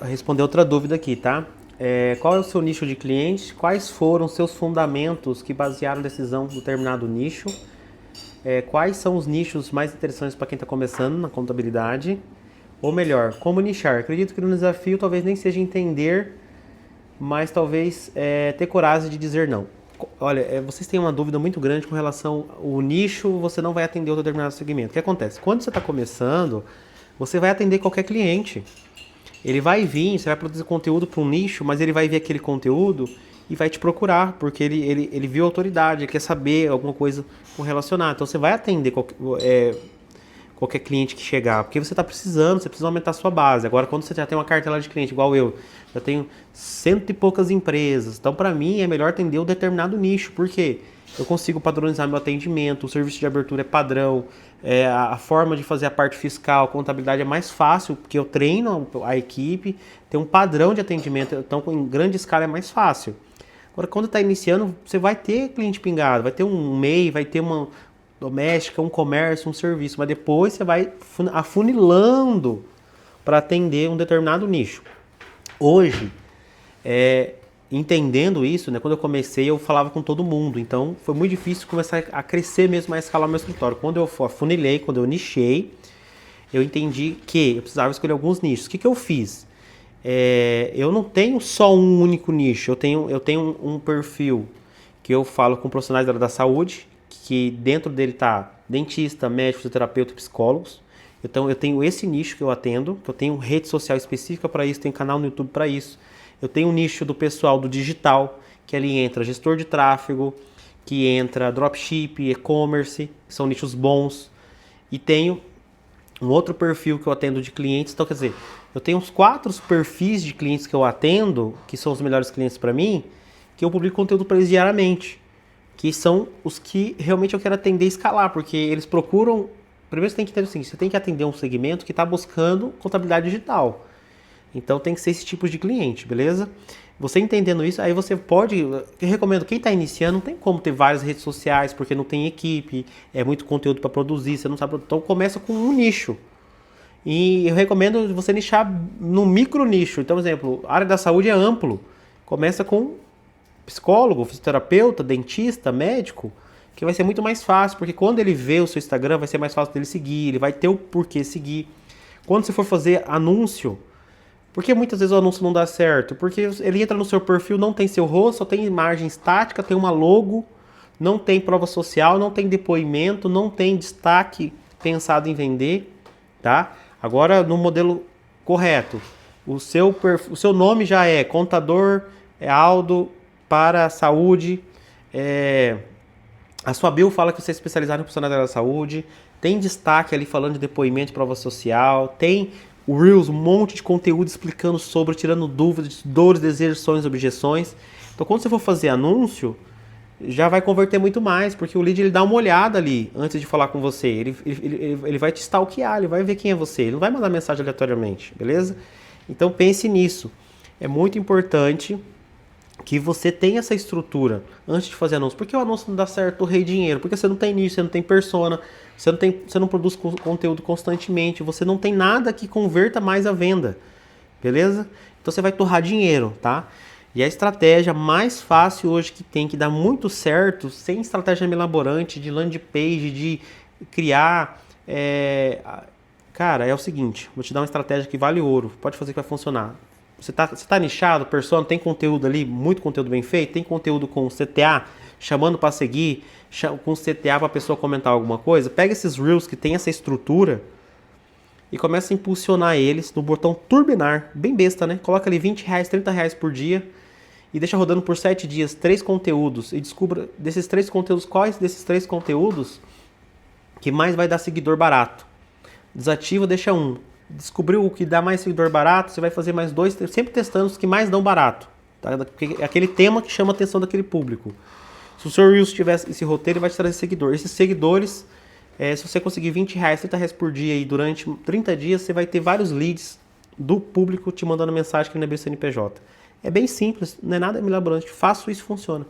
Responder outra dúvida aqui, tá? Qual é o seu nicho de clientes? Quais foram os seus fundamentos que basearam a decisão de determinado nicho? Quais são os nichos mais interessantes para quem está começando na contabilidade? Ou melhor, como nichar? Acredito que no desafio talvez nem seja entender, mas talvez ter coragem de dizer não. Olha, vocês têm uma dúvida muito grande com relação ao nicho, você não vai atender outro determinado segmento. O que acontece? Quando você está começando, você vai atender qualquer cliente. Ele vai vir, você vai produzir conteúdo para um nicho, mas ele vai ver aquele conteúdo e vai te procurar, porque ele viu autoridade, ele quer saber alguma coisa com relacionado. Então você vai atender qualquer cliente que chegar, porque você está precisando, você precisa aumentar a sua base. Agora, quando você já tem uma cartela de cliente, igual eu tenho cento e poucas empresas, então para mim é melhor atender um determinado nicho, porque eu consigo padronizar meu atendimento, o serviço de abertura é padrão, a forma de fazer a parte fiscal, a contabilidade é mais fácil, porque eu treino a equipe, tem um padrão de atendimento, então em grande escala é mais fácil. Agora, quando está iniciando, você vai ter cliente pingado, vai ter um MEI, vai ter uma doméstica, um comércio, um serviço, mas depois você vai afunilando para atender um determinado nicho. Hoje, entendendo isso, né, quando eu comecei eu falava com todo mundo, então foi muito difícil começar a crescer mesmo, a escalar meu escritório. Quando eu afunilei, quando eu nichei, eu entendi que eu precisava escolher alguns nichos. O que eu fiz? Eu não tenho só um único nicho, eu tenho um perfil que eu falo com profissionais da área da saúde, que dentro dele está dentista, médico, fisioterapeuta e psicólogos. Então eu tenho esse nicho que eu atendo, que eu tenho rede social específica para isso, tenho canal no YouTube para isso. Eu tenho um nicho do pessoal do digital, que ali entra gestor de tráfego, que entra dropship, e-commerce, que são nichos bons. E tenho um outro perfil que eu atendo de clientes. Então, quer dizer, eu tenho uns 4 perfis de clientes que eu atendo, que são os melhores clientes para mim, que eu publico conteúdo para eles diariamente, que são os que realmente eu quero atender e escalar, porque eles procuram. Primeiro você tem que entender o seguinte, você tem que atender um segmento que está buscando contabilidade digital. Então tem que ser esse tipo de cliente, beleza? Você entendendo isso, aí você pode... Eu recomendo, quem está iniciando, não tem como ter várias redes sociais, porque não tem equipe, é muito conteúdo para produzir, você não sabe... Então começa com um nicho. E eu recomendo você nichar no micro nicho. Então, por exemplo, a área da saúde é amplo. Começa com psicólogo, fisioterapeuta, dentista, médico, que vai ser muito mais fácil, porque quando ele vê o seu Instagram, vai ser mais fácil dele seguir, ele vai ter o porquê seguir. Quando você for fazer anúncio, porque muitas vezes o anúncio não dá certo? Porque ele entra no seu perfil, não tem seu rosto, só tem imagem estática, tem uma logo, não tem prova social, não tem depoimento, não tem destaque pensado em vender, tá? Agora, no modelo correto, o seu nome já é contador, Aldo para a saúde, a sua bio fala que você é especializado em profissionais da área da saúde, tem destaque ali falando de depoimento de prova social, tem o Reels, um monte de conteúdo explicando sobre, tirando dúvidas, dores, desejos, sonhos, objeções. Então, quando você for fazer anúncio, já vai converter muito mais, porque o lead ele dá uma olhada ali antes de falar com você. Ele vai te stalkear, ele vai ver quem é você, ele não vai mandar mensagem aleatoriamente, beleza? Então, pense nisso. É muito importante que você tenha essa estrutura antes de fazer anúncio. Por que o anúncio não dá certo, o rei dinheiro? Porque você não tem nicho, você não tem persona, você não produz conteúdo constantemente, você não tem nada que converta mais a venda, beleza? Então você vai torrar dinheiro, tá? E a estratégia mais fácil hoje que tem, que dá muito certo, sem estratégia mirabolante, de landing page, de criar... Cara, é o seguinte, vou te dar uma estratégia que vale ouro, pode fazer que vai funcionar. Você tá nichado, persona, tem conteúdo ali, muito conteúdo bem feito, tem conteúdo com CTA, chamando para seguir, com CTA para a pessoa comentar alguma coisa. Pega esses Reels que tem essa estrutura e começa a impulsionar eles no botão turbinar, bem besta, né? Coloca ali R$20, R$30 por dia e deixa rodando por 7 dias, 3 conteúdos e descubra desses 3 conteúdos, quais desses 3 conteúdos que mais vai dar seguidor barato. Desativa, deixa um. Descobriu o que dá mais seguidor barato, você vai fazer mais 2, sempre testando os que mais dão barato. Tá? Porque é aquele tema que chama a atenção daquele público. Se o seu Reels tiver esse roteiro, ele vai te trazer seguidor. Esses seguidores, se você conseguir R$20, R$30 por dia e durante 30 dias, você vai ter vários leads do público te mandando mensagem aqui na BCNPJ. É bem simples, não é nada mirabolante. Faço isso, funciona.